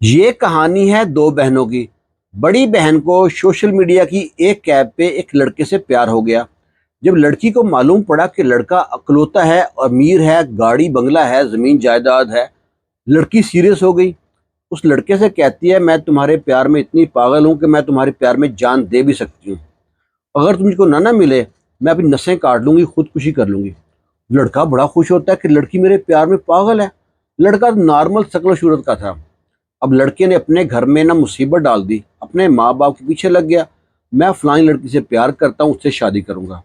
یہ کہانی ہے دو بہنوں کی۔ بڑی بہن کو سوشل میڈیا کی ایک کیپ پہ ایک لڑکے سے پیار ہو گیا۔ جب لڑکی کو معلوم پڑا کہ لڑکا اکلوتا ہے، امیر ہے، گاڑی بنگلہ ہے، زمین جائیداد ہے، لڑکی سیریس ہو گئی۔ اس لڑکے سے کہتی ہے، میں تمہارے پیار میں اتنی پاگل ہوں کہ میں تمہارے پیار میں جان دے بھی سکتی ہوں۔ اگر تم کو نہ ملے، میں اپنی نسیں کاٹ لوں گی، خودکشی کر لوں گی۔ لڑکا بڑا خوش ہوتا ہے کہ لڑکی میرے پیار میں پاگل ہے۔ لڑکا نارمل شکل و صورت کا تھا۔ اب لڑکے نے اپنے گھر میں نہ مصیبت ڈال دی، اپنے ماں باپ کے پیچھے لگ گیا، میں فلانی لڑکی سے پیار کرتا ہوں، اس سے شادی کروں گا۔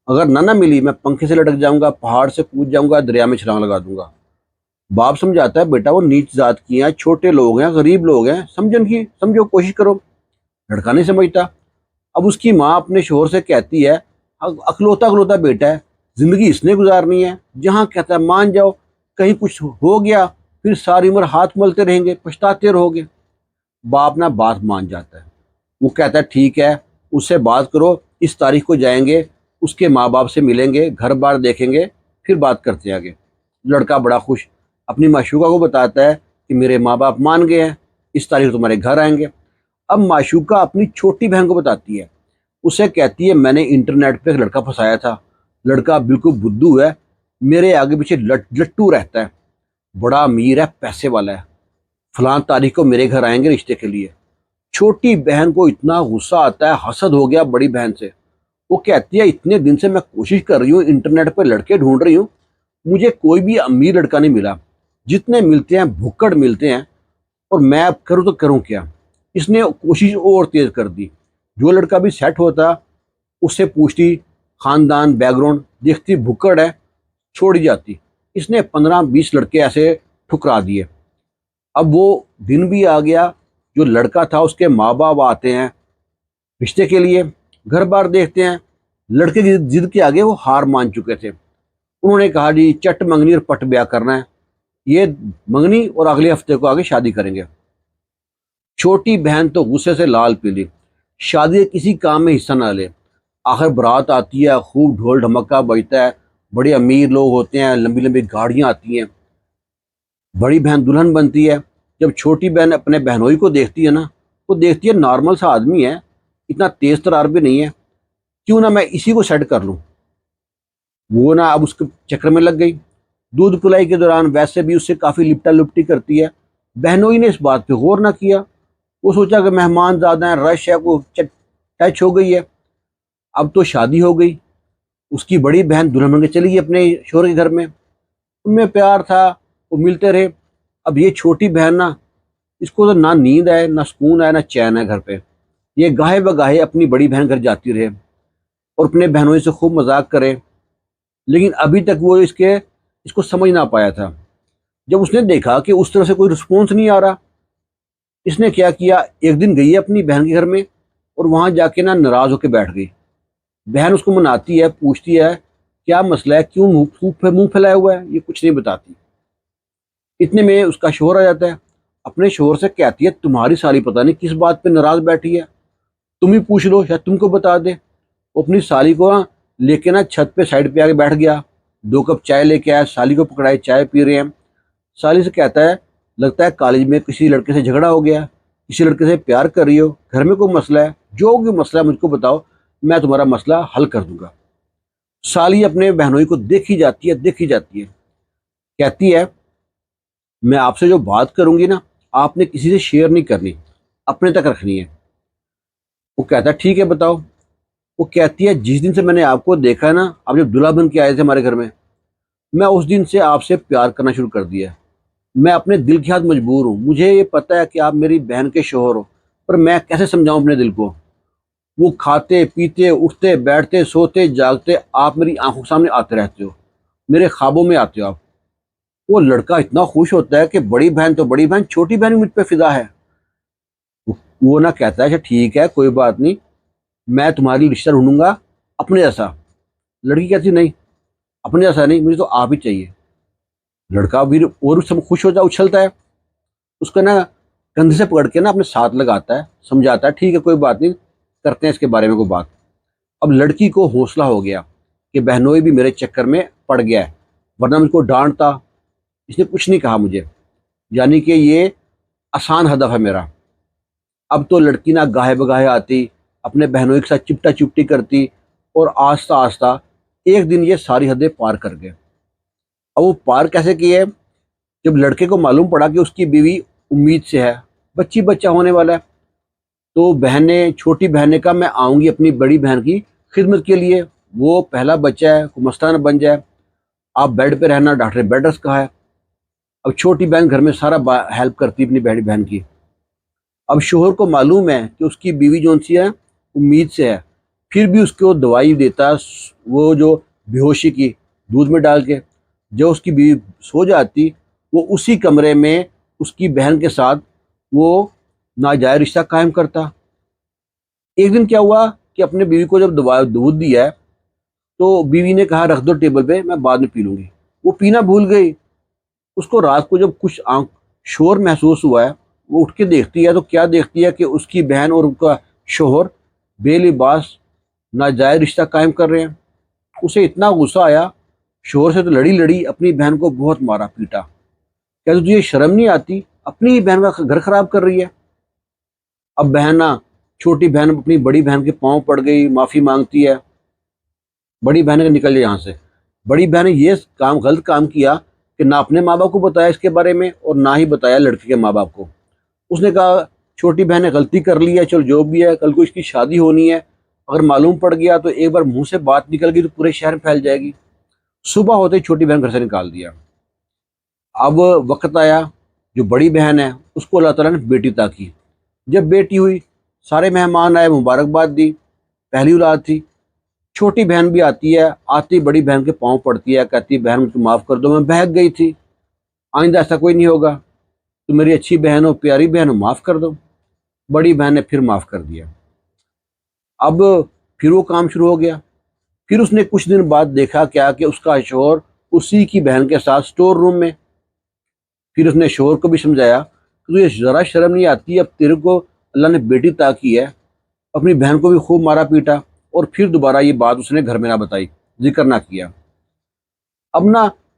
اگر نہ ملی، میں پنکھے سے لٹک جاؤں گا، پہاڑ سے کود جاؤں گا، دریا میں چھلانگ لگا دوں گا۔ باپ سمجھاتا ہے، بیٹا وہ نیچ ذات کی ہیں، چھوٹے لوگ ہیں، غریب لوگ ہیں، سمجھو، کوشش کرو۔ لڑکا نہیں سمجھتا۔ اب اس کی ماں اپنے شوہر سے کہتی ہے، اکلوتا اکلوتا بیٹا ہے، زندگی اس نے گزارنی ہے، جہاں کہتا ہے مان جاؤ، کہیں کچھ ہو گیا پھر ساری عمر ہاتھ ملتے رہیں گے، پچھتاتے رہو گے۔ باپ نہ بات مان جاتا ہے۔ وہ کہتا ہے ٹھیک ہے، اس سے بات کرو، اس تاریخ کو جائیں گے، اس کے ماں باپ سے ملیں گے، گھر بار دیکھیں گے، پھر بات کرتے ہیں آگے۔ لڑکا بڑا خوش اپنی معشوقہ کو بتاتا ہے کہ میرے ماں باپ مان گئے ہیں، اس تاریخ تمہارے گھر آئیں گے۔ اب معشوقہ اپنی چھوٹی بہن کو بتاتی ہے، اسے کہتی ہے، میں نے انٹرنیٹ پہ ایک لڑکا پھنسایا تھا، لڑکا بالکل بدھو ہے، میرے آگے پیچھے لٹو رہتا ہے، بڑا امیر ہے، پیسے والا ہے، فلاں تاریخ کو میرے گھر آئیں گے رشتے کے لیے۔ چھوٹی بہن کو اتنا غصہ آتا ہے، حسد ہو گیا بڑی بہن سے۔ وہ کہتی ہے، اتنے دن سے میں کوشش کر رہی ہوں، انٹرنیٹ پہ لڑکے ڈھونڈ رہی ہوں، مجھے کوئی بھی امیر لڑکا نہیں ملا، جتنے ملتے ہیں بھکڑ ملتے ہیں، اور میں اب کروں تو کروں کیا۔ اس نے کوشش اور تیز کر دی۔ جو لڑکا بھی سیٹ ہوتا اس سے پوچھتی خاندان بیک گراؤنڈ، دیکھتی بھکڑ ہے، چھوڑی جاتی۔ اس نے 15-20 لڑکے ایسے ٹھکرا دیے۔ اب وہ دن بھی آ گیا، جو لڑکا تھا اس کے ماں باپ آتے ہیں رشتے کے لیے، گھر بار دیکھتے ہیں۔ لڑکے کی ضد کے آگے وہ ہار مان چکے تھے۔ انہوں نے کہا، جی چٹ منگنی اور پٹ بیاہ کرنا ہے، یہ منگنی اور اگلے ہفتے کو آگے شادی کریں گے۔ چھوٹی بہن تو غصے سے لال پیلی، شادی کے کسی کام میں حصہ نہ لے۔ آخر برات آتی ہے، خوب ڈھول ڈھمکا بجتا ہے، بڑے امیر لوگ ہوتے ہیں، لمبی لمبی گاڑیاں آتی ہیں، بڑی بہن دلہن بنتی ہے۔ جب چھوٹی بہن اپنے بہنوئی کو دیکھتی ہے نا، وہ دیکھتی ہے نارمل سا آدمی ہے، اتنا تیز ترار بھی نہیں ہے، کیوں نہ میں اسی کو سیٹ کر لوں۔ وہ نا اب اس کے چکر میں لگ گئی۔ دودھ پلائی کے دوران ویسے بھی اس سے کافی لپٹا لپٹی کرتی ہے۔ بہنوئی نے اس بات پہ غور نہ کیا۔ وہ سوچا کہ مہمان زیادہ ہیں، رش ہے، کو ٹچ ہو گئی ہے۔ اب تو شادی ہو گئی، اس کی بڑی بہن دلہن بن کے چلی گئی اپنے شوہر کے گھر میں۔ ان میں پیار تھا، وہ ملتے رہے۔ اب یہ چھوٹی بہن نا، اس کو تو نہ نیند ہے، نہ سکون ہے، نہ چین ہے گھر پہ۔ یہ گاہے بگاہے اپنی بڑی بہن گھر جاتی رہے اور اپنے بہنوئی سے خوب مذاق کرے، لیکن ابھی تک وہ اس کو سمجھ نہ پایا تھا۔ جب اس نے دیکھا کہ اس طرح سے کوئی رسپونس نہیں آ رہا، اس نے کیا کیا، ایک دن گئی ہے اپنی بہن کے گھر میں اور وہاں جا کے نا ناراض ہو کے بیٹھ گئی۔ بہن اس کو مناتی ہے، پوچھتی ہے کیا مسئلہ ہے، کیوں منہ پھیلایا ہوا ہے، یہ کچھ نہیں بتاتی۔ اتنے میں اس کا شوہر آ جاتا ہے، اپنے شوہر سے کہتی ہے، تمہاری سالی پتہ نہیں کس بات پہ ناراض بیٹھی ہے، تم ہی پوچھ لو، شاید تم کو بتا دے۔ وہ اپنی سالی کو لے کے نا چھت پہ سائڈ پہ آ کے بیٹھ گیا، 2 کپ چائے لے کے آیا، سالی کو پکڑائے، چائے پی رہے ہیں۔ سالی سے کہتا ہے، لگتا ہے کالج میں کسی لڑکے سے جھگڑا ہو گیا، کسی لڑکے سے پیار کر رہی ہو، گھر میں کوئی مسئلہ ہے، جو بھی مسئلہ ہے مجھ کو بتاؤ، میں تمہارا مسئلہ حل کر دوں گا۔ سالی اپنے بہنوئی کو دیکھی جاتی ہے، کہتی ہے، میں آپ سے جو بات کروں گی نا، آپ نے کسی سے شیئر نہیں کرنی، اپنے تک رکھنی ہے۔ وہ کہتا ہے ٹھیک ہے بتاؤ۔ وہ کہتی ہے، جس دن سے میں نے آپ کو دیکھا ہے نا، آپ جب دلہا بن کے آئے تھے ہمارے گھر میں اس دن سے آپ سے پیار کرنا شروع کر دیا ہے۔ میں اپنے دل کے ہاتھ مجبور ہوں، مجھے یہ پتہ ہے کہ آپ میری بہن کے شوہر ہو، پر میں کیسے سمجھاؤں اپنے دل کو۔ وہ کھاتے پیتے اٹھتے بیٹھتے سوتے جاگتے آپ میری آنکھوں کے سامنے آتے رہتے ہو، میرے خوابوں میں آتے ہو آپ۔ وہ لڑکا اتنا خوش ہوتا ہے کہ بڑی بہن تو بڑی بہن، چھوٹی بہن بھی مجھ پہ فدا ہے۔ وہ نہ کہتا ہے اچھا ٹھیک ہے، کوئی بات نہیں، میں تمہارے لیے رشتہ ڈھونڈوں گا اپنے جیسا۔ لڑکی کہتی نہیں، اپنے جیسا نہیں، مجھے تو آپ ہی چاہیے۔ لڑکا بھی اور سب خوش ہوتا ہے، اچھلتا ہے، اس کو نا کندھے سے پکڑ کے نا اپنے ساتھ لگاتا ہے، سمجھاتا ہے ٹھیک ہے کوئی بات نہیں، کرتے ہیں اس کے بارے میں کوئی بات۔ اب لڑکی کو حوصلہ ہو گیا کہ بہنوئی بھی میرے چکر میں پڑ گیا ہے، ورنہ مجھ کو ڈانٹتا، اس نے کچھ نہیں کہا مجھے، یعنی کہ یہ آسان ہدف ہے میرا۔ اب تو لڑکی نہ گاہے بگاہے آتی، اپنے بہنوں کے ساتھ چپٹا چپٹی کرتی، اور آہستہ آہستہ ایک دن یہ ساری حدیں پار کر گئے۔ اب وہ پار کیسے کیے؟ جب لڑکے کو معلوم پڑا کہ اس کی بیوی امید سے ہے، بچی بچہ ہونے والا ہے، تو بہن نے، چھوٹی بہن نے کہا میں آؤں گی اپنی بڑی بہن کی خدمت کے لیے، وہ پہلا بچہ ہے، کوئی مسئلہ نہ بن جائے، آپ بیڈ پہ رہنا، ڈاکٹر نے بیڈ ریسٹ کہا ہے۔ اب چھوٹی بہن گھر میں سارا ہیلپ کرتی اپنی بڑی بہن کی۔ اب شوہر کو معلوم ہے کہ اس کی بیوی جو سی ہے امید سے ہے، پھر بھی اس کو دوائی دیتا، وہ جو بے ہوشی کی، دودھ میں ڈال کے۔ جب اس کی بیوی سو جاتی، وہ اسی کمرے میں اس کی بہن کے ساتھ وہ ناجائز رشتہ قائم کرتا۔ ایک دن کیا ہوا کہ اپنے بیوی کو جب دودھ دیا ہے تو بیوی نے کہا رکھ دو ٹیبل پہ، میں بعد میں پی لوں گی۔ وہ پینا بھول گئی۔ اس کو رات کو جب کچھ شور محسوس ہوا ہے، وہ اٹھ کے دیکھتی ہے تو کیا دیکھتی ہے کہ اس کی بہن اور ان کا شوہر بے لباس ناجائز رشتہ قائم کر رہے ہیں۔ اسے اتنا غصہ آیا، شوہر سے تو لڑی لڑی، اپنی بہن کو بہت مارا پیٹا۔ کہتے تجھے شرم نہیں آتی؟ اپنی ہی بہن کا گھر خراب کر رہی ہے۔ اب چھوٹی بہن اپنی بڑی بہن کے پاؤں پڑ گئی، معافی مانگتی ہے۔ بڑی بہن نے نکل جائے یہاں سے۔ بڑی بہن نے یہ غلط کام کیا کہ نہ اپنے ماں باپ کو بتایا اس کے بارے میں، اور نہ ہی بتایا لڑکی کے ماں باپ کو۔ اس نے کہا چھوٹی بہن نے غلطی کر لی ہے، چلو جو بھی ہے، کل کو اس کی شادی ہونی ہے، اگر معلوم پڑ گیا تو ایک بار منہ سے بات نکل گئی تو پورے شہر میں پھیل جائے گی۔ صبح ہوتے ہی چھوٹی بہن گھر سے نکال دیا۔ اب وقت آیا، جو بڑی بہن ہے اس کو اللہ تعالیٰ نے بیٹی عطا کی۔ جب بیٹی ہوئی، سارے مہمان آئے، مبارکباد دی، پہلی اولاد تھی۔ چھوٹی بہن بھی آتی ہے، آتی بڑی بہن کے پاؤں پڑتی ہے، کہتی بہن مجھ کو معاف کر دو، میں بہک گئی تھی، آئندہ ایسا کوئی نہیں ہوگا، تو میری اچھی بہن ہو، پیاری بہن ہو، معاف کر دو۔ بڑی بہن نے پھر معاف کر دیا۔ اب پھر وہ کام شروع ہو گیا۔ پھر اس نے کچھ دن بعد دیکھا کیا کہ اس کا شوہر اسی کی بہن کے ساتھ سٹور روم میں۔ پھر اس نے شوہر کو بھی سمجھایا کہ تجھے ذرا شرم نہیں آتی؟ اب تیرے کو اللہ نے بیٹی عطا کی ہے۔ اپنی بہن کو بھی خوب مارا پیٹا، اور پھر دوبارہ یہ بات اس نے گھر میں نہ بتائی، ذکر نہ کیا۔ اب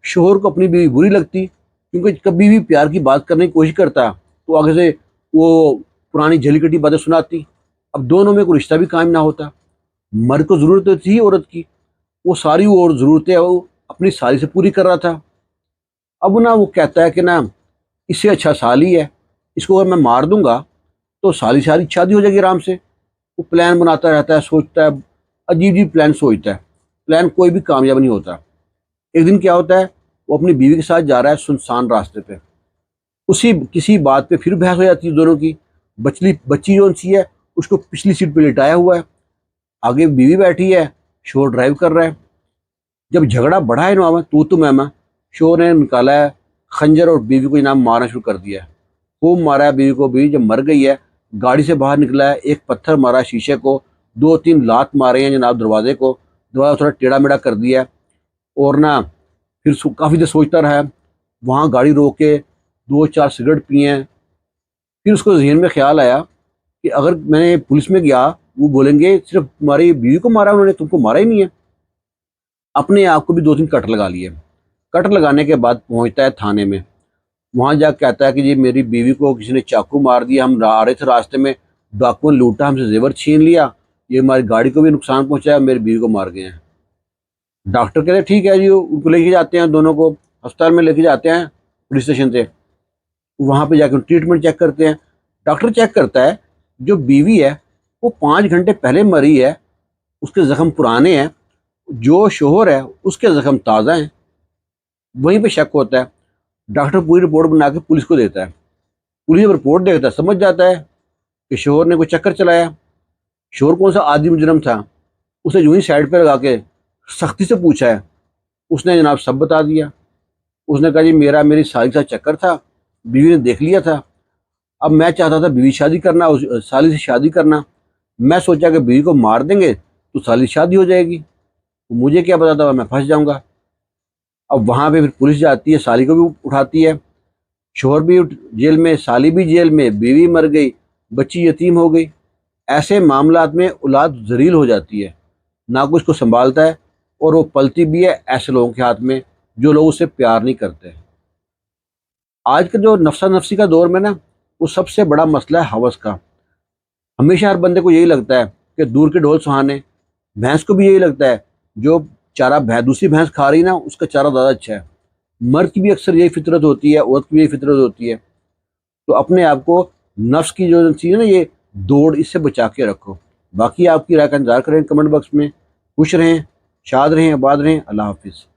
شوہر کو اپنی بیوی بری لگتی، کیونکہ کبھی بھی پیار کی بات کرنے کی کوشش کرتا تو آگے سے وہ پرانی جھلی کٹی باتیں سناتی۔ اب دونوں میں کوئی رشتہ بھی قائم نہ ہوتا۔ مرد کو ضرورت تھی عورت کی، وہ ساری اور ضرورتیں وہ اپنی سالی سے پوری کر رہا تھا۔ اب وہ کہتا ہے کہ اس سے اچھا سالی ہے، اس کو اگر میں مار دوں گا تو سالی شادی ہو جائے گی آرام سے۔ وہ پلان بناتا رہتا ہے، سوچتا ہے، عجیب عجیب پلان سوچتا ہے، پلان کوئی بھی کامیاب نہیں ہوتا۔ ایک دن کیا ہوتا ہے، وہ اپنی بیوی کے ساتھ جا رہا ہے سنسان راستے پہ، کسی بات پہ پھر بحث ہو جاتی ہے دونوں کی۔ بچی جو سی ہے اس کو پچھلی سیٹ پہ لٹایا ہوا ہے، آگے بیوی بیٹھی ہے، شوہر ڈرائیو کر رہا ہے۔ جب جھگڑا بڑھا ہے تو میں شوہر نے نکالا ہے خنجر اور بیوی کو مارنا شروع کر دیا ہے۔ خوب مارا ہے بیوی کو۔ بیوی جب مر گئی ہے، گاڑی سے باہر نکلا ہے، ایک پتھر مارا شیشے کو، 2-3 لات مارے ہیں دروازے کو، دروازہ تھوڑا ٹیڑھا میڑھا کر دیا ہے، اور پھر کافی دیر سوچتا رہا ہے۔ وہاں گاڑی روک کے 2-4 سگریٹ پیے ہیں۔ پھر اس کو ذہن میں خیال آیا کہ اگر میں پولیس میں گیا، وہ بولیں گے صرف تمہاری بیوی کو مارا انہوں نے، تم کو مارا ہی نہیں ہے۔ اپنے آپ کو بھی 2-3 کٹ لگا لیے۔ کٹ لگانے کے بعد پہنچتا ہے تھانے میں۔ وہاں جا کے کہتا ہے کہ جی میری بیوی کو کسی نے چاقو مار دیا، ہم آ رہے تھے راستے میں، ڈاکو نے لوٹا، ہم سے زیور چھین لیا، یہ ہماری گاڑی کو بھی نقصان پہنچایا، میری بیوی کو مار گئے ہیں۔ ڈاکٹر کہتے ہیں ٹھیک ہے جی، ان کو لے کے جاتے ہیں، دونوں کو ہسپتال میں لے کے جاتے ہیں پولیس اسٹیشن سے۔ وہاں پہ جا کے ٹریٹمنٹ چیک کرتے ہیں۔ ڈاکٹر چیک کرتا ہے جو بیوی ہے وہ 5 گھنٹے پہلے مری ہے، اس کے زخم پرانے ہیں، جو شوہر ہے اس کے زخم تازہ ہیں۔ وہیں پہ شک ہوتا ہے۔ ڈاکٹر پوری رپورٹ بنا کے پولیس کو دیتا ہے۔ پولیس جب رپورٹ دیکھتا ہے سمجھ جاتا ہے کہ شوہر نے کوئی چکر چلایا۔ شوہر کون سا عادی مجرم تھا، اسے جو ہی سائڈ پہ لگا کے سختی سے پوچھا ہے، اس نے سب بتا دیا۔ اس نے کہا جی میری سالی کا چکر تھا، بیوی نے دیکھ لیا تھا، اب میں چاہتا تھا بیوی شادی کرنا، سالی سے شادی کرنا، میں سوچا کہ بیوی کو مار دیں گے تو سالی شادی ہو جائے گی، مجھے کیا پتا تھا میں پھنس جاؤں گا۔ اب وہاں پہ پھر پولیس جاتی ہے، سالی کو بھی اٹھاتی ہے، شوہر بھی جیل میں، سالی بھی جیل میں، بیوی مر گئی، بچی یتیم ہو گئی۔ ایسے معاملات میں اولاد ذلیل ہو جاتی ہے، نہ کوئی اس کو سنبھالتا ہے، اور وہ پلتی بھی ہے ایسے لوگوں کے ہاتھ میں جو لوگ اس سے پیار نہیں کرتے۔ آج کا جو نفسا نفسی کا دور میں وہ سب سے بڑا مسئلہ ہے ہوس کا۔ ہمیشہ ہر بندے کو یہی لگتا ہے کہ دور کے ڈھول سہانے، بھینس کو بھی یہی لگتا ہے جو چارہ دوسری بھینس کھا رہی نا اس کا چارہ زیادہ اچھا ہے۔ مرد کی بھی اکثر یہی فطرت ہوتی ہے، عورت کی بھی یہی فطرت ہوتی ہے۔ تو اپنے آپ کو نفس کی جو چیز ہے نا یہ دوڑ، اس سے بچا کے رکھو۔ باقی آپ کی رائے کا انتظار کریں کمنٹ باکس میں۔ خوش رہیں، شاد رہیں، آباد رہیں۔ اللہ حافظ۔